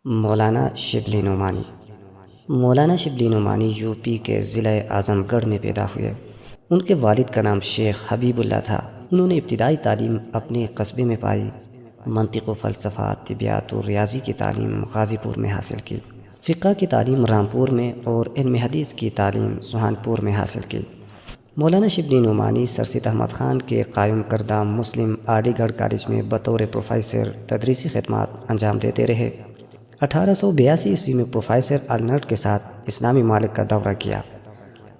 مولانا شبلی نعمانی مولانا Shibli Nomani UP کے ضلع اعظم گڑھ میں پیدا ہوئے۔ ان کے والد کا نام شیخ حبیب اللہ تھا۔ انہوں نے ابتدائی تعلیم اپنے قصبے میں پائی۔ منطق و فلسفہ، طبیعت و ریاضی کی تعلیم غازی پور میں حاصل کی۔ فقہ کی تعلیم رامپور میں اور علم حدیث کی تعلیم سہانپور میں حاصل کی۔ مولانا شبلی نعمانی سر سید احمد خان کے قائم کردہ مسلم علی گڑھ کالج میں بطور پروفیسر تدریسی خدمات انجام دیتے رہے۔ 1882 عیسوی میں پروفیسر النٹ کے ساتھ اسلامی ممالک کا دورہ کیا۔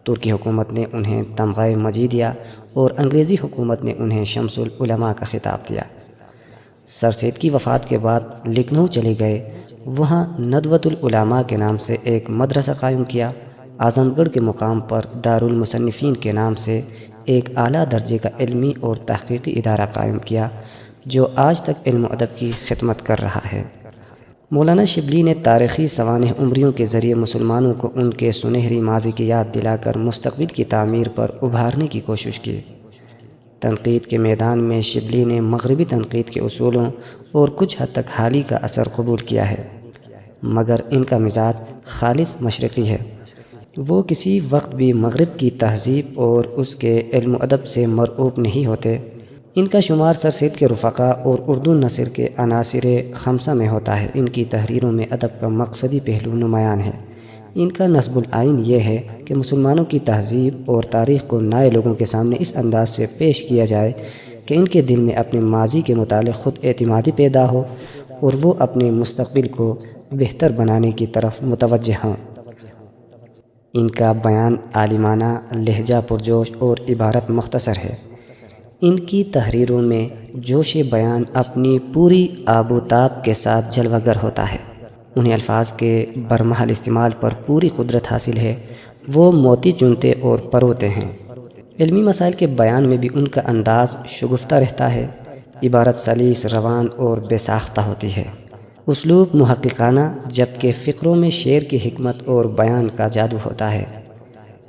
ترکی حکومت نے انہیں تمغہ مجیدیہ اور انگریزی حکومت نے انہیں شمس العلماء کا خطاب دیا۔ سر سید کی وفات کے بعد لکھنؤ چلے گئے۔ وہاں ندوۃ العلماء کے نام سے ایک مدرسہ قائم کیا۔ اعظم گڑھ کے مقام پر دارالمصنفین کے نام سے ایک اعلیٰ درجے کا علمی اور تحقیقی ادارہ قائم کیا جو آج تک علم و ادب کی خدمت کر رہا ہے۔ مولانا شبلی نے تاریخی سوانح عمریوں کے ذریعے مسلمانوں کو ان کے سنہری ماضی کی یاد دلا کر مستقبل کی تعمیر پر ابھارنے کی کوشش کی۔ تنقید کے میدان میں شبلی نے مغربی تنقید کے اصولوں اور کچھ حد تک حالی کا اثر قبول کیا ہے، مگر ان کا مزاج خالص مشرقی ہے۔ وہ کسی وقت بھی مغرب کی تہذیب اور اس کے علم و ادب سے مرعوب نہیں ہوتے۔ ان کا شمار سر سید کے رفقا اور اردو نثر کے عناصر خمسہ میں ہوتا ہے۔ ان کی تحریروں میں ادب کا مقصدی پہلو نمایاں ہے۔ ان کا نصب العین یہ ہے کہ مسلمانوں کی تہذیب اور تاریخ کو نئے لوگوں کے سامنے اس انداز سے پیش کیا جائے کہ ان کے دل میں اپنے ماضی کے متعلق خود اعتمادی پیدا ہو اور وہ اپنے مستقبل کو بہتر بنانے کی طرف متوجہ ہوں۔ ان کا بیان عالمانہ، لہجہ پرجوش اور عبارت مختصر ہے۔ ان کی تحریروں میں جوش بیان اپنی پوری آب و تاب کے ساتھ جلوہ گر ہوتا ہے۔ انہیں الفاظ کے برمحل استعمال پر پوری قدرت حاصل ہے۔ وہ موتی چنتے اور پروتے ہیں۔ علمی مسائل کے بیان میں بھی ان کا انداز شگفتہ رہتا ہے۔ عبارت سلیس، روان اور بے ساختہ ہوتی ہے۔ اسلوب محققانہ، جبکہ فقروں میں شعر کی حکمت اور بیان کا جادو ہوتا ہے۔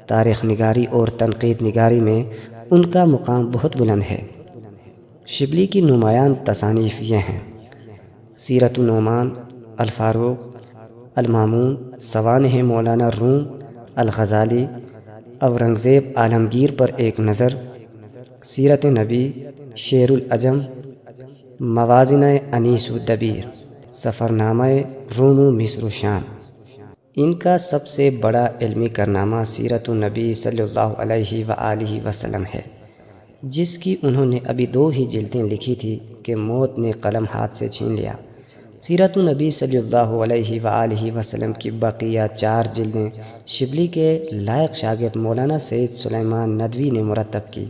تاریخ نگاری اور تنقید نگاری میں ان کا مقام بہت بلند ہے۔ شبلی کی نمایاں تصانیف یہ ہیں: سیرت نعمان، الفاروق، المامون، سوانح مولانا روم، الغزالی، اورنگزیب عالمگیر پر ایک نظر، سیرت نبی، شعر العجم، موازن انیس و دبیر، سفرنامہ روم و مصر و شام۔ ان کا سب سے بڑا علمی کارنامہ سیرت النبی صلی اللہ علیہ وآلہ وسلم ہے، جس کی انہوں نے ابھی 2 ہی جلدیں لکھی تھی کہ موت نے قلم ہاتھ سے چھین لیا۔ سیرت النبی صلی اللہ علیہ وآلہ وسلم کی بقیہ 4 جلدیں شبلی کے لائق شاگرد مولانا سید سلیمان ندوی نے مرتب کی۔